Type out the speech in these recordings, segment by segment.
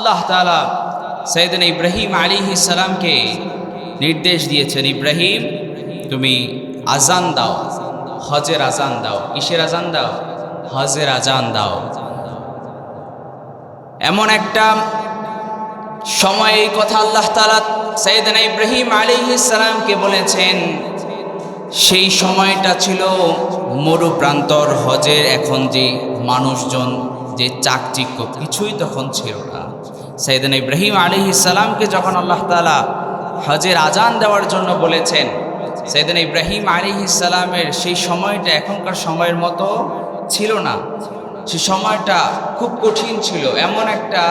আল্লাহ তাআলা সাইয়েদনা ইব্রাহিম আলাইহিস সালামকে নির্দেশ দিয়েছেন, ইব্রাহিম তুমি আজান দাও, হজের আজান দাও। কিসের আজান দাও? হজের আজান দাও। এমন একটা সময় এই কথা আল্লাহ তাআলা সাইয়েদনা ইব্রাহিম আলাইহিস সালামকে বলেছেন, সেই সময়টা ছিল মরু প্রান্তর। হজের এখন যে মানুষজন, যে চাকচিক্য, কিছুই তখন ছিল না। সাইয়েদনা ইব্রাহিম আলাইহিস সালামকে যখন আল্লাহ তাআলা হজের আজান দেওয়ার জন্য বলেছেন, সাইয়েদনা ইব্রাহিম আলাইহিস সালামের সেই সময়টা এখনকার সময়ের মতো ছিল না। সেই সময়টা খুব কঠিন ছিল। এমন একটা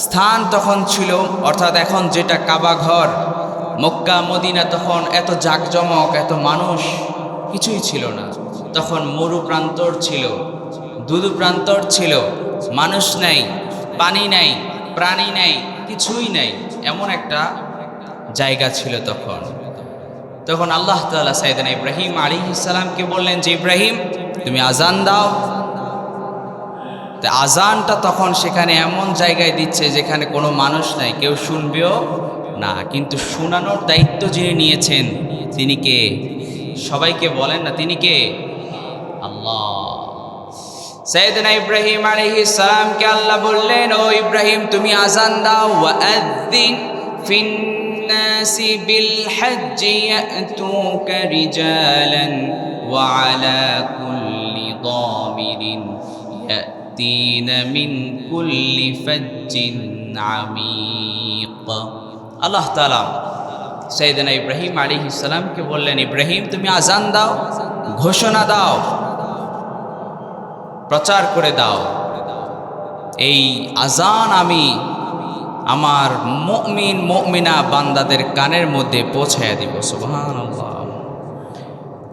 স্থান তখন ছিল, অর্থাৎ এখন যেটা কাবা ঘর, মক্কা মদিনা, তখন এত জাঁকজমক, এত মানুষ কিছুই ছিল না। তখন মরু প্রান্তর ছিল, ধুধু প্রান্তর ছিল, মানুষ নাই, পানি নাই, প্রাণী নাই, কিছুই নাই, এমন একটা জায়গা ছিল তখন। তখন আল্লাহ তাআলা সাইয়েদনা ইব্রাহিম আলাইহিস সালামকে বললেন যে ইব্রাহিম তুমি আজান দাও। তা আজানটা তখন সেখানে এমন জায়গায় দিচ্ছে যেখানে কোনো মানুষ নাই, কেউ শুনবেও না, কিন্তু শোনানোর দায়িত্ব যিনি নিয়েছেন তিনি কে? সবাইকে বলেন না, তিনি কে? আল্লাহ। সাইয়েদনা ইব্রাহিম আলাইহিস সালামকে আল্লাহ বললেন, ও ইব্রাহিম তুমি আজান দাও। ওয়াআযিন ফিন্নাসি বিল হজ্জি ইয়াতুকা রিজালান ওয়া আলা কুল্লি দামিরিন ইয়াতিনা মিন কুল্লি ফাজ্জিন আমিক। আল্লাহ তাআলা সাইয়েদনা ইব্রাহিম আলাইহিস সালামকে বললেন, ইব্রাহিম তুমি আজান দাও, ঘোষণা দাও, প্রচার করে দাও, এই আজান আমি আমার মুমিন মুমিনা বান্দাদের কানের মধ্যে পৌঁছায়া দিব। সুবহানাল্লাহ।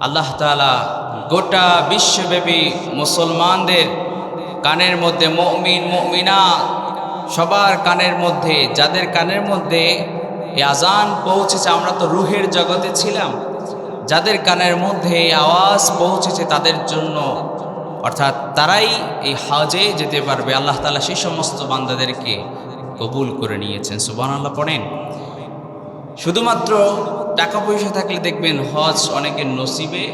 আল্লাহ তাআলা গোটা বিশ্বব্যাপী মুসলমানদের কানের মধ্যে, মুমিন মুমিনা সবার কানের মধ্যে, যাদের কানের মধ্যে এই আজান পৌঁছেছে, আমরা তো রুহের জগতে ছিলাম, যাদের কানের মধ্যে এই আওয়াজ পৌঁছেছে তাদের জন্য, অর্থাৎ তারাই এই হজে যেতে পারবে। আল্লাহ তাআলা সেই সমস্ত বান্দাদেরকে কবুল করে নিয়েছেন। সুবহানাল্লাহ পড়েন। শুধুমাত্র টাকা পয়সা থাকলে দেখবেন হজ অনেকের নসিবে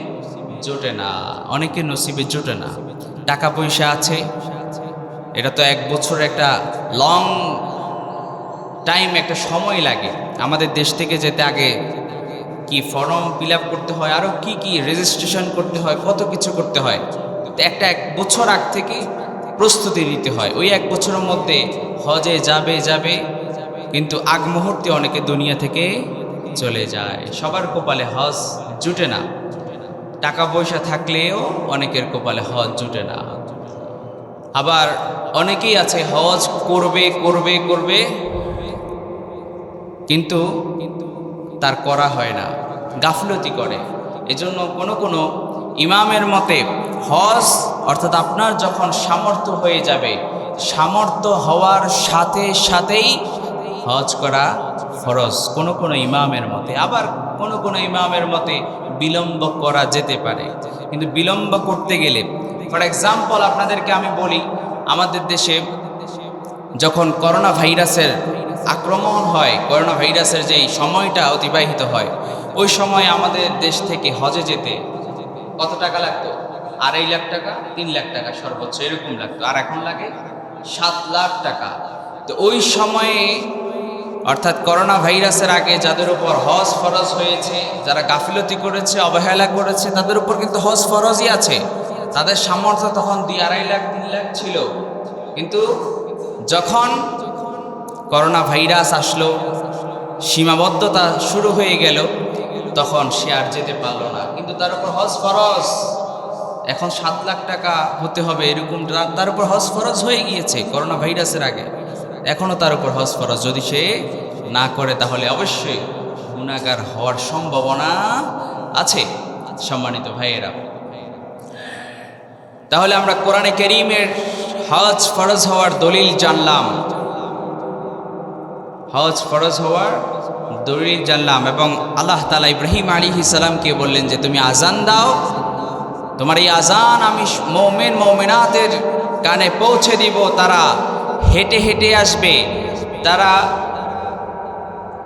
জোটে না, অনেকের নসিবে জোটে না। টাকা পয়সা আছে, এটা তো 1 বছর একটা লং টাইম, একটা সময় লাগে। আমাদের দেশ থেকে যেতে আগে কি ফর্ম ফিল আপ করতে হয়, আরও কি কি রেজিস্ট্রেশন করতে হয়, কত কিছু করতে হয়। একটা 1 বছর আগ থেকে প্রস্তুতি নিতে হয়। ওই 1 বছরের মধ্যে হজে যাবে, কিন্তু আগ মুহূর্তে অনেকে দুনিয়া থেকে চলে যায়। সবার কপালে হজ জুটে না। টাকা পয়সা থাকলেও অনেকের কপালে হজ জুটে না। আবার অনেকেই আছে হজ করবে, কিন্তু তার করা হয় না, গাফলতি করে। এজন্য কোনো ইমামের মতে হজ অর্থাৎ আপনার যখন সামর্থ্য হয়ে যাবে, সামর্থ্য হওয়ার সাথে সাথেই হজ করা ফরজ কোনো ইমামের মতে। আবার কোনো ইমামের মতে বিলম্ব করা যেতে পারে, কিন্তু বিলম্ব করতে গেলে, ফর এক্সাম্পল আপনাদেরকে আমি বলি, আমাদের দেশে যখন করোনা ভাইরাসের আক্রমণ হয়, করোনা ভাইরাসের যেই সময়টা অতিবাহিত হয়, ওই সময় আমাদের দেশ থেকে হজে যেতে কত টাকা লাগতো? 2.5 লাখ টাকা, 3 লাখ টাকা সর্বোচ্চ এরকম লাগতো। আর এখন লাগে 7 লাখ টাকা। তো ওই সময়ে অর্থাৎ করোনা ভাইরাসের আগে যাদের উপর হজ ফরজ হয়েছে, যারা গাফিলতি করেছে, অবহেলা করেছে, তাদের উপর কিন্তু হজ ফরজই আছে। তাদের সামর্থ্য তখন 2.5 লাখ 3 লাখ ছিল, কিন্তু যখন করোনা ভাইরাস আসলো, সীমাবদ্ধতা শুরু হয়ে গেল, তখন সে আর যেতে পারলো না। কিন্তু তার উপর হজ ফরজ, এখন 7 লাখ টাকা হতে হবে এরকম, তার উপর হজ ফরজ হয়ে গিয়েছে করোনা ভাইরাসের আগে, এখনও তার উপর হজ ফরজ। যদি সে না করে তাহলে অবশ্যই গুনাহগার হওয়ার সম্ভাবনা আছে। সম্মানিত ভাইয়েরা, তাহলে আমরা কোরআনে কারীমের হজ ফরজ হওয়ার দলিল জানলাম, হজ ফরজ হওয়ার দলিল জানলাম। এবং আল্লাহ তাআলা ইব্রাহিম আলাইহিস সালামকে বললেন যে তুমি আজান দাও, তোমার এই আজান আমি মুমিন মুমিনাতের কানে পৌঁছে দিব, তারা হেঁটে হেঁটে আসবে, তারা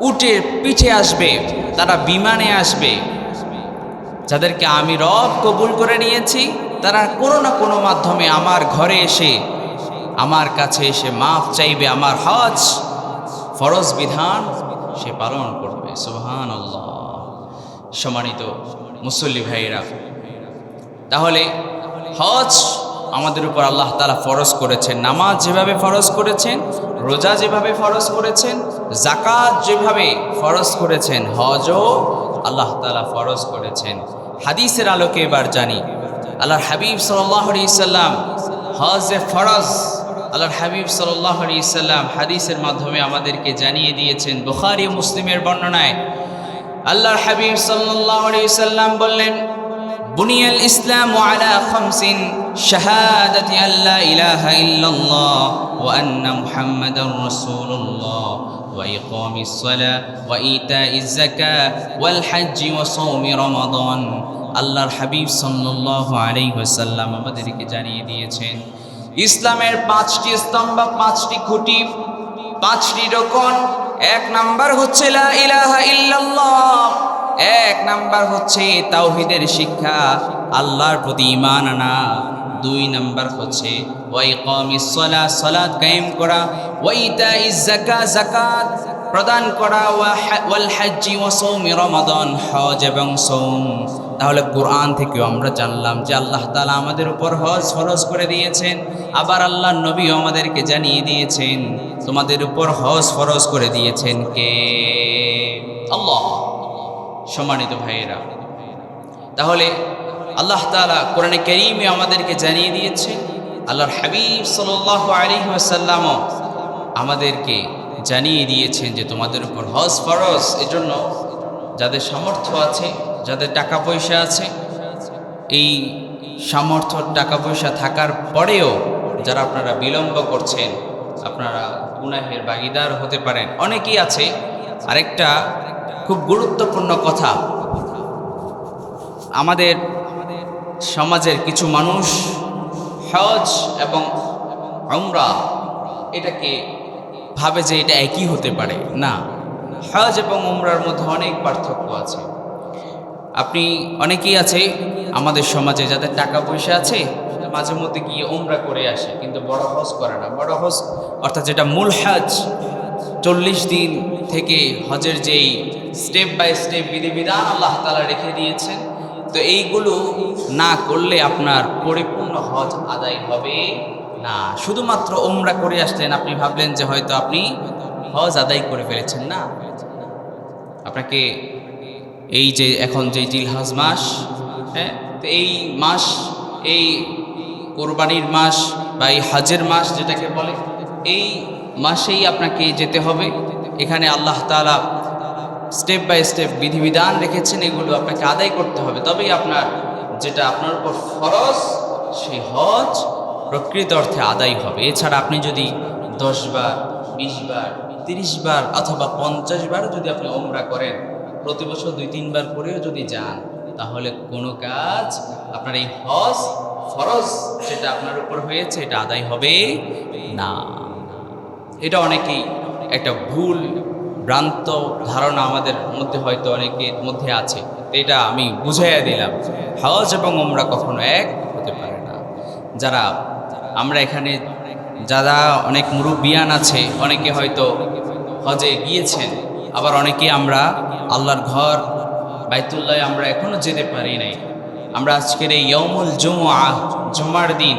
উটের পিঠে আসবে, তারা বিমানে আসবে। যাদেরকে আমি রব কবুল করে নিয়েছি, তারা কোনো না কোনো মাধ্যমে আমার ঘরে এসে, আমার কাছে এসে মাফ চাইবে, আমার হজ ফরজ বিধান সে পালন করবে। সুবহানাল্লাহ। সম্মানিত মুসল্লি ভাইরা, তাহলে হজ আমাদের উপর আল্লাহ তাআলা ফরজ করেছেন। নামাজ যেভাবে ফরজ করেছেন, রোজা যেভাবে ফরজ করেছেন, যাকাত যেভাবে ফরজ করেছেন, হজও আল্লাহ তাআলা ফরজ করেছেন। হাদিসের আলোকে এবার জানি, আল্লাহর হাবিব সাল্লাল্লাহু আলাইহি সাল্লাম হজে ফরজ, আল্লাহর হাবিব সাল্লাল্লাহু আলাইহি সাল্লাম হাদিসের মাধ্যমে আমাদেরকে জানিয়ে দিয়েছেন। বুখারী ও মুসলিমের বর্ণনায় আল্লাহর হাবিব সাল্লাল্লাহু আলাইহি সাল্লাম বললেন, বুনিয়াল ইসলামু আলা খামসিন, শাহাদাতি আল্লা ইলাহা ইল্লাল্লাহ ওয়া আন্না মুহাম্মাদার রাসূলুল্লাহ ওয়া ইকামিস সালাহ ওয়া ইতাইজ যাকাত ওয়াল হজ্জি ওয়া সাওমি রমাদান। আল্লাহর হাবিব সাল্লাল্লাহু আলাইহি ওয়াসাল্লাম আমাদেরকে জানিয়ে দিয়েছেন, ইসলামের 5টি স্তম্ভ, 5টি খুঁটি, 5টি রকন। 1 নাম্বার হচ্ছে লা ইলাহা ইল্লাল্লাহ, 1 নাম্বার হচ্ছে তাওহীদের শিক্ষা, আল্লাহর প্রতি ঈমান আনা। 2 নাম্বার হচ্ছে ওয়া ইকামিস সালাহ, সালাত কায়েম করা, ওয়া ইতাইজ যাকাত, যাকাত প্রদান করা, ওয়াল হজ্জি ওয়া সাওমি রমাদান, হজ এবং সওম। তাহলে কোরআন থেকেও আমরা জানলাম যে আল্লাহ তাআলা আমাদের উপর হজ ফরজ করে দিয়েছেন। আবার আল্লাহর নবী আমাদেরকে জানিয়ে দিয়েছেন, তোমাদের উপর হজ ফরজ করে দিয়েছেন কে? আল্লাহ। সম্মানিত ভাইয়েরা, তাহলে আল্লাহ তাআলা কোরআনে কারীমে আমাদেরকে জানিয়ে দিয়েছেন, আল্লাহর হাবিব সাল্লাল্লাহু আলাইহি ওয়াসাল্লামও আমাদেরকে জানিয়ে দিয়েছেন যে তোমাদের উপর হজ ফরজ। এজন্য যাদের সামর্থ্য আছে, যাদের টাকা পয়সা আছে, এই সামর্থ্য টাকা পয়সা থাকার পরেও যারা আপনারা বিলম্ব করছেন, আপনারা গুনাহের ভাগীদার হতে পারেন। অনেকেই আছে। আরেকটা খুব গুরুত্বপূর্ণ কথা, আমাদের সমাজের কিছু মানুষ হজ এবং উমরা এটাকে ভাবে যে এটা একই হতে পারে। না, হজ এবং উমরার মধ্যে অনেক পার্থক্য আছে। আপনি অনেকেই আছে আমাদের সমাজে যাদের টাকা পয়সা আছে, মাঝে মধ্যে গিয়ে উমরা করে আসে, কিন্তু বড় হজ করে না। বড় হজ অর্থাৎ যেটা মূল হজ, 40 দিন থেকে হজের যেই স্টেপ বাই স্টেপ বিধিবিধান আল্লাহ তাআলা রেখে দিয়েছেন, তো এইগুলো না করলে আপনার পরিপূর্ণ হজ আদায় হবে না। শুধুমাত্র উমরা করে আসলেন, আপনি ভাবলেন যে হয়তো আপনি হজ আদায় করে ফেলেছেন। না, আপনাকে এই যে এখন যে জিলহজ মাস, হ্যাঁ, তো এই মাস, এই কোরবানির মাস বা এই হজের মাস যেটাকে বলে, এই মাসেই আপনাকে যেতে হবে। এখানে আল্লাহ তাআলা স্টেপ বাই স্টেপ বিধিবিধান রেখেছেন, এগুলো আপনাকে আদায় করতে হবে। তবেই আপনার যেটা আপনার উপর ফরজ, সেই হজ প্রকৃত অর্থে আদায় হবে। এছাড়া আপনি যদি 10 বার, 20 বার, 30 বার অথবা 50 বার যদি আপনি উমরা করেন, প্রতি বছর 2-3 বার করেও যদি যান, তাহলে কোনো কাজ আপনার এই হজ ফরজ যেটা আপনার উপর হয়েছে এটা আদায় হবে না। এটা অনেকেই একটা ভুল ভ্রান্ত ধারণা আমাদের মধ্যে হয়তো অনেকের মধ্যে আছে। এটা আমি বুঝাইয়া দিলাম, হজ এবং উমরা কখনো এক হতে পারে না। যারা আমরা এখানে যারা অনেক মুরব্বিয়ান আছে, অনেকে হয়তো হজে গিয়েছেন, আবার অনেকে আমরা আল্লাহর ঘর বাইতুল্লাহ আমরা এখনো যেতে পারি নাই। আমরা আজকের এই ইয়াউমুল জুমআ, জুমার দিন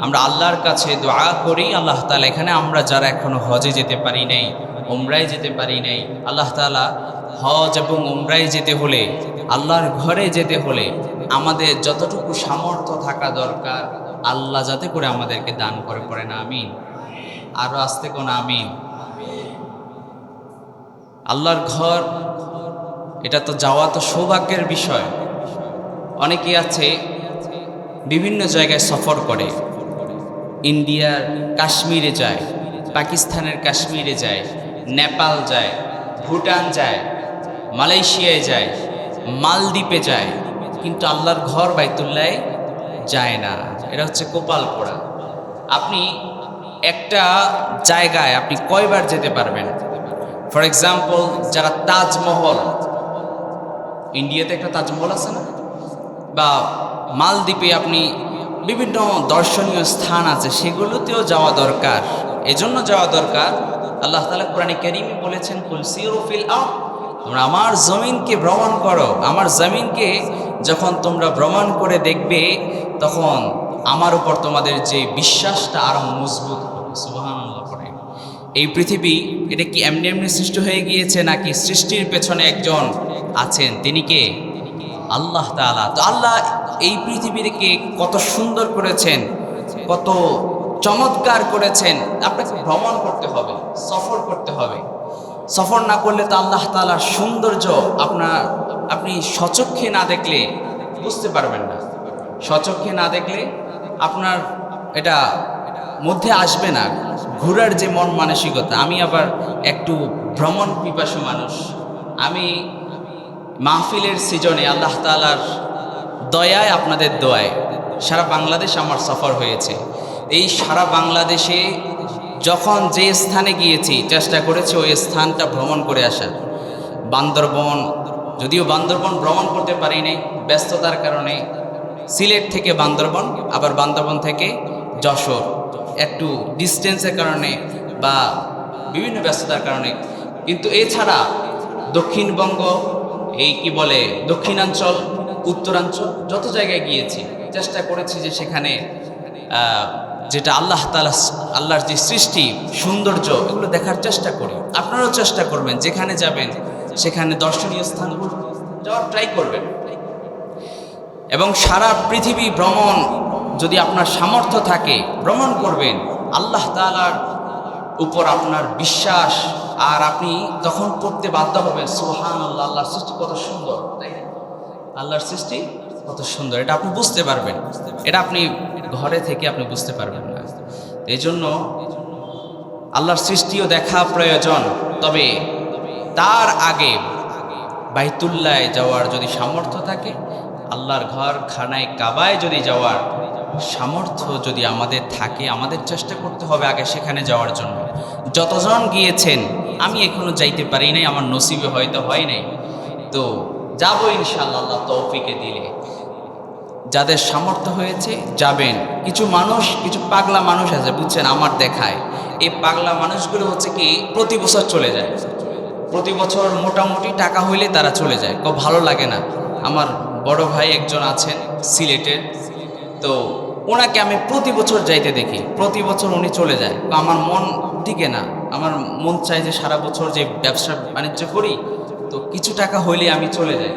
আমরা আল্লাহর কাছে দোয়া করি, আল্লাহ তাআলা এখানে আমরা যারা এখনো হজে যেতে পারি নাই, উমরায় যেতে পারি নাই, আল্লাহ তাআলা হজ এবং উমরায় যেতে হলে, আল্লাহর ঘরে যেতে হলে আমাদের যতটুকু সামর্থ্য থাকা দরকার আল্লাহ যাতে করে আমাদেরকে দান করে পড়েন। আমিন। আরো আস্তে কোন আমিন। আল্লাহর ঘর এটা তো যাওয়া তো সৌভাগ্যের বিষয়। অনেকেই আছে বিভিন্ন জায়গায় সফর করে, ইন্ডিয়ার কাশ্মীরে যায়, পাকিস্তানের কাশ্মীরে যায়, নেপাল যায়, ভুটান যায়, মালয়েশিয়ায় যায়, মালদ্বীপে যায়, কিন্তু আল্লাহর ঘর বাইতুল্লাহ যায় না। এটা হচ্ছে কপাল পোড়া। আপনি একটা জায়গায় আপনি কয়বার যেতে পারবেন? ফর এক্সাম্পল, যারা তাজমহল, ইন্ডিয়াতে একটা তাজমহল আছে না, বা মালদ্বীপে আপনি বিভিন্ন দর্শনীয় স্থান আছে, সেগুলোতেও যাওয়া দরকার। এজন্য যাওয়া দরকার, আল্লাহ তাআলা কোরআনে কারীমে বলেছেন, কুল সিরু ফিল আরদ, তোমরা আমার জমিনকে ভ্রমণ করো। আমার জমিনকে যখন তোমরা ভ্রমণ করে দেখবে, তখন আমার উপর তোমাদের যে বিশ্বাসটা আরো মজবুত হবে। সুবহানাল্লাহ পড়ে। এই পৃথিবী এটা কি এমনি এমনি সৃষ্টি হয়ে গিয়েছে, নাকি সৃষ্টির পেছনে একজন আছেন? তিনি কে? আল্লাহ তাআলা। তো আল্লাহ এই পৃথিবীকে কত সুন্দর করেছেন, কত চমৎকার করেছেন। আপনাকে ভ্রমণ করতে হবে, সফর করতে হবে। সফর না করলে তো আল্লাহ তাআলার সৌন্দর্য আপনি স্বচক্ষে না দেখলে বুঝতে পারবেন না। স্বচক্ষে না দেখলে আপনার এটা মধ্যে আসবে না, ঘোরার যে মন মানসিকতা। আমি আবার একটু ভ্রমণ পিপাসু মানুষ। আমি মাহফিলের সিজনে আল্লাহ তাআলার দয়ায়, আপনাদের দোয়ায় সারা বাংলাদেশ আমার সফর হয়েছে। এই সারা বাংলাদেশে যখন যে স্থানে গিয়েছি, চেষ্টা করেছি ওই স্থানটা ভ্রমণ করে আসার। বান্দরবন, যদিও বান্দরবন ভ্রমণ করতে পারি নাই ব্যস্ততার কারণে, সিলেট থেকে বান্দরবন, আবার বান্দরবন থেকে যশোর, একটু ডিস্টেন্সের কারণে বা বিভিন্ন ব্যস্ততার কারণে। কিন্তু এছাড়া দক্ষিণবঙ্গ, এই কি বলে দক্ষিণাঞ্চল, উত্তরাঞ্চল, যত জায়গায় গিয়েছি, চেষ্টা করেছি যে সেখানে যেটা আল্লাহর যে সৃষ্টি, সৌন্দর্য, এগুলো দেখার চেষ্টা করি। আপনারাও চেষ্টা করবেন, যেখানে যাবেন সেখানে দর্শনীয় স্থানগুলো যাওয়ার ট্রাই করবেন। এবং সারা পৃথিবী ভ্রমণ যদি আপনার সামর্থ্য থাকে, ভ্রমণ করবেন। আল্লাহ তাআলার উপর আপনার বিশ্বাস, আর আপনি তখন পড়তে বাধ্য হবেন, সুবহানাল্লাহ, আল্লাহর সৃষ্টি কত সুন্দর, তাই না? আল্লাহর সৃষ্টি কত সুন্দর, এটা আপনি বুঝতে পারবেন। এটা আপনি ঘরে থেকে আপনি বুঝতে পারবেন না। এই জন্য আল্লাহর সৃষ্টিও দেখা প্রয়োজন। তবে তার আগে বাইতুল্লাহ যাওয়ার যদি সামর্থ্য থাকে, আল্লাহর ঘর খানায় কাবায় যদি যাওয়ার সামর্থ্য যদি আমাদের থাকে, আমাদের চেষ্টা করতে হবে আগে সেখানে যাওয়ার জন্য। যতজন গিয়েছেন, আমি এখনো যাইতে পারি নাই, আমার নসিবে হয়তো হয় নাই, তো যাবো ইনশাআল্লাহ, আল্লাহ তৌফিকে দিলে। যাদের সামর্থ্য হয়েছে যাবেন। কিছু মানুষ, কিছু পাগলা মানুষ আছে, বুঝছেন, আমার দেখায় এই পাগলা মানুষগুলো হচ্ছে কি প্রতি বছর চলে যায়। প্রতি বছর মোটামুটি টাকা হইলে তারা চলে যায়, খুব ভালো লাগে না। আমার বড় ভাই একজন আছেন সিলেটের, তো ওনাকে আমি প্রতি বছর যাইতে দেখি, প্রতি বছর উনি চলে যায়। আমার মন টিকে না, আমার মন চায় যে সারা বছর যে ব্যবসা বাণিজ্য করি, তো কিছু টাকা হইলে আমি চলে যাই,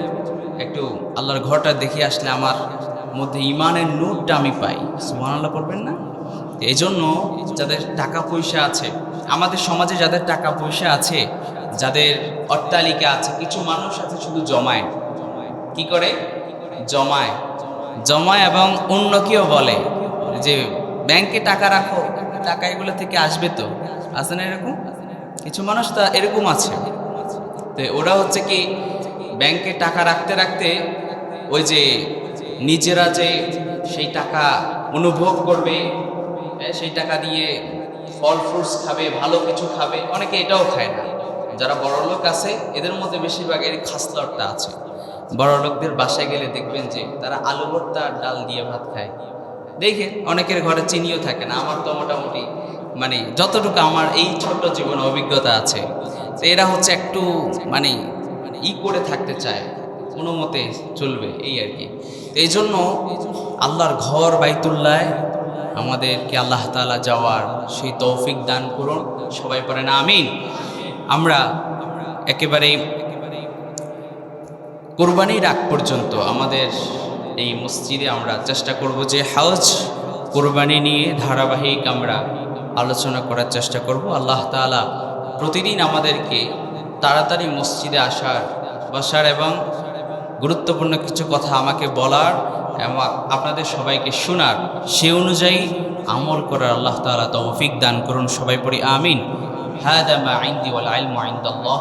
একটু আল্লাহর ঘরটা দেখে আসলে আমার মধ্যে ইমানের নূরটা আমি পাই। সুবহানাল্লাহ পড়বেন না? এই জন্য যাদের টাকা পয়সা আছে, আমাদের সমাজে যাদের টাকা পয়সা আছে, যাদের অট্টালিকা আছে, কিছু মানুষ আছে শুধু জমায়। কি করে? জমায়। এবং অন্য কেউ বলে যে ব্যাংকে টাকা রাখো, টাকা এগুলো থেকে আসবে। তো আছে না এরকম কিছু মানুষ, তা এরকম আছে। তো ওরা হচ্ছে কি ব্যাংকে টাকা রাখতে রাখতে ওই যে নিজেরা যে সেই টাকা অনুভব করবে, সেই টাকা দিয়ে ফল ফ্রুটস খাবে, ভালো কিছু খাবে। অনেকে এটাও খায় না। যারা বড়লোক আছে, এদের মধ্যে বেশিরভাগ এর খাসলটটা আছে। বড়লোকদের বাসায় গেলে দেখবেন যে তারা আলু ভর্তা আর ডাল দিয়ে ভাত খায়। দেখে অনেকের ঘরে চিনিও থাকে না। আমার তো মোটামুটি মানে যতটুকু আমার এই ছোট্ট জীবনে অভিজ্ঞতা আছে, তো এরা হচ্ছে একটু মানে করে থাকতে চায়, কোনো মতে চলবে, এই আর কি। এই জন্য আল্লাহর ঘর বাইতুল্লাহ আমাদেরকে আল্লাহ তাআলা যাওয়ার সেই তৌফিক দান করুন। সবাই পড়েন আমিন। আমরা একেবারে কোরবানির আগ পর্যন্ত আমাদের এই মসজিদে আমরা চেষ্টা করব যে হজ কোরবানি নিয়ে ধারাবাহিক আমরা আলোচনা করার চেষ্টা করব। আল্লাহ তাআলা প্রতিদিন আমাদেরকে তাড়াতাড়ি মসজিদে বসার এবং গুরুত্বপূর্ণ কিছু কথা আমাকে বলার এবং আপনাদের সবাইকে শোনার, সে অনুযায়ী আমল করার আল্লাহ তাআলা তৌফিক দান করুন। সবাই পড়ি আমিন। হাদা মা ইনদি ওয়াল ইলমু ইনদাল্লাহ।